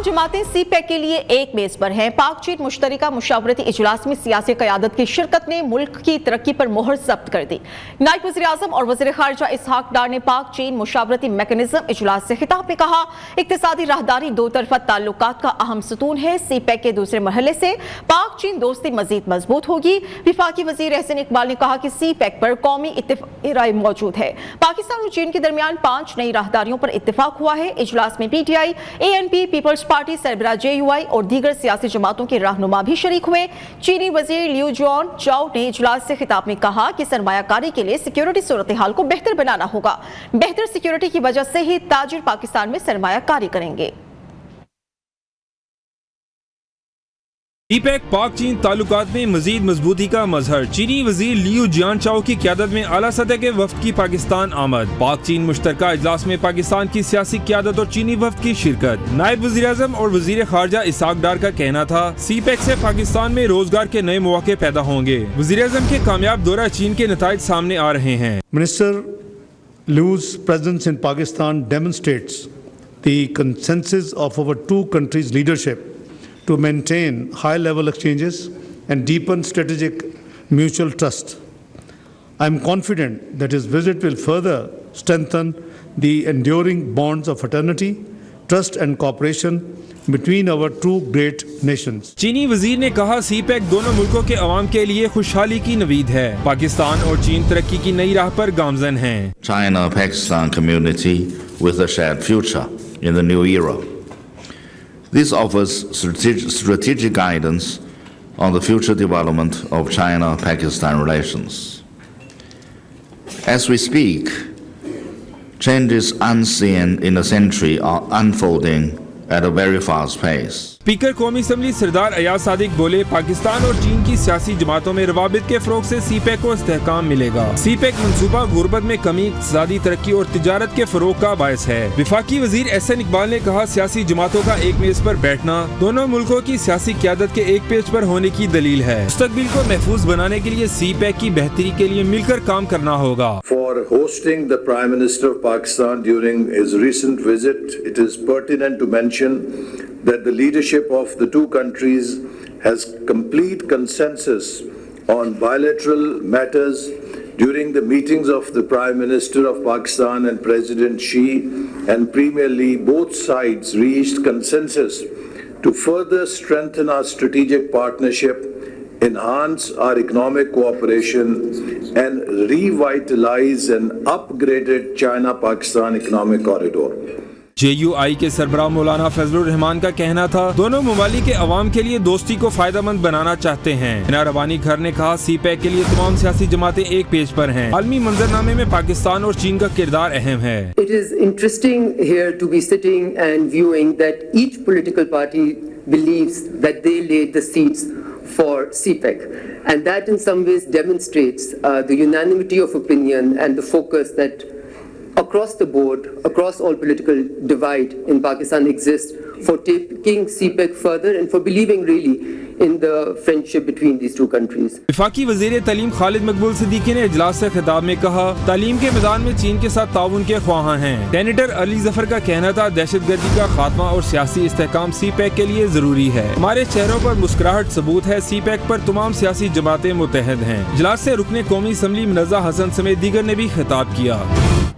तमाम जमातें सीपैक के लिए एक मेज पर हैं। पाक चीन मुश्तरका मुशावरती इजलास में सियासी क़यादत की शिरकत ने मुल्क की तरक्की पर मोहर जब्त कर दी। नायब वज़ीर आज़म और वज़ीर ख़ारजा इसहाक डार ने पाक चीन मुशावरती मैकेनिज्म इजलास से खिताब में कहा, इक़्तिसादी राहदारी दो तरफ़ा ताल्लुकात का अहम सतून है। सीपैक के दूसरे मरहले से पाक चीन दोस्ती मजीद मजबूत होगी। वफाकी वज़ीर एहसन इकबाल ने कहा कि सीपैक पर कौमी इत्तेफ़ाक़ राय मौजूद है। पाकिस्तान और चीन के दरमियान 5 नई राहदारियों पर इत्तेफाक हुआ है। इजलास में PTI, ANP, पीपल्स पार्टी, सरबराह JUI और दीगर सियासी जमातों के रहनुमा भी शरीक हुए। चीनी वजीर लियू जुआनचाओ ने इजलास से खिताब में कहा कि सरमायाकारी के लिए सिक्योरिटी सूरत हाल को बेहतर बनाना होगा। बेहतर सिक्योरिटी की वजह से ही ताजिर पाकिस्तान में सरमायाकारी करेंगे। सीपैक पाक चीन ताल्लुकात में मजीद मजबूती का मजहर। चीनी वजीर लियू जियानचाओ की क़यादत में आला सतह के वफ्द की पाकिस्तान आमद। पाक चीन मुश्तरका इजलास में पाकिस्तान की सियासी क़यादत और चीनी वफ्द की शिरकत। नायब वज़ीर आज़म और वज़ीर ख़ारजा इसहाक डार का कहना था, सीपैक से पाकिस्तान में रोजगार के नए मौके पैदा होंगे। वज़ीर आज़म के कामयाब दौरा चीन के नताइज सामने आ रहे हैं। Minister Liu's presence in Pakistan demonstrates the consensus of our two countries' leadership to maintain high-level exchanges and deepen strategic mutual trust. I am confident that his visit will further strengthen the enduring bonds of fraternity, trust and cooperation between our two great nations. चीनी वजीर ने कहा, CPEC दोनों मुल्कों के अवाम के लिए खुशहाली की नवीद है। पाकिस्तान और चीन तरक्की की नई राह पर गामजन हैं। China-Pakistan community with a shared future in the new era. This offers strategic guidance on the future development of China-Pakistan relations. As we speak, changes unseen in a century are unfolding at a very fast pace. Speaker कौमी assembly सरदार अयाज सादिक बोले, पाकिस्तान और चीन की सियासी जमातों में रवाबित के फरोग से सीपैक को इस्तेहकाम मिलेगा। सीपैक मंसूबा गुर्बत में कमी, इक़्तिसादी तरक्की और तिजारत के फरोग का बायस है। वफाकी वजीर एहसन इकबाल ने कहा, सियासी जमातों का एक मेज पर बैठना दोनों मुल्कों की सियासी क़यादत के एक पेज पर होने की दलील है। मुस्तकबिल को महफूज बनाने के लिए सीपैक की बेहतरी के लिए मिलकर काम करना होगा। For hosting the Prime Minister of Pakistan during his recent visit, it is pertinent to mention that the leadership of the two countries has complete consensus on bilateral matters. During the meetings of the Prime Minister of Pakistan and President Xi and Premier Li, both sides reached consensus to further strengthen our strategic partnership, enhance our economic cooperation and revitalize an upgraded China-Pakistan economic corridor. JUI के सरबराह मौलाना फजलुर रहमान का कहना था, दोनों ममालिक के अवाम के लिए दोस्ती को फायदेमंद बनाना चाहते हैं। हिना रवानी घर ने कहा, सीपैक के लिए तमाम सियासी जमातें एक पेज पर हैं। आलमी मंजरनामे में पाकिस्तान और चीन का किरदार अहम है। It is interesting here to be sitting and viewing that each political party believes that they laid the seeds for CPEC, and that in some ways demonstrates the unanimity of opinion and the focus that across the board, across all political divide in Pakistan exists for taking CPEC further and for believing really in the friendship between these two countries. वफाकी वज़ीर तालीम खालिद मकबूल सिद्दीकी ने इजलास से खिताब में कहा, तालीम के मैदान में चीन के साथ ताउन के ख्वाहां हैं। सेनेटर अली जफर का कहना था, दहशतगर्दी का खात्मा और सियासी इस्तेहकाम सीपैक के लिए जरूरी है। हमारे चेहरों पर मुस्कुराहट सबूत है, सीपैक पर तमाम सियासी जमातें मुतहद हैं। इजलास से रुकने कौमी असम्बली मुनज़्ज़ा हसन समेत दीगर ने भी खिताब किया।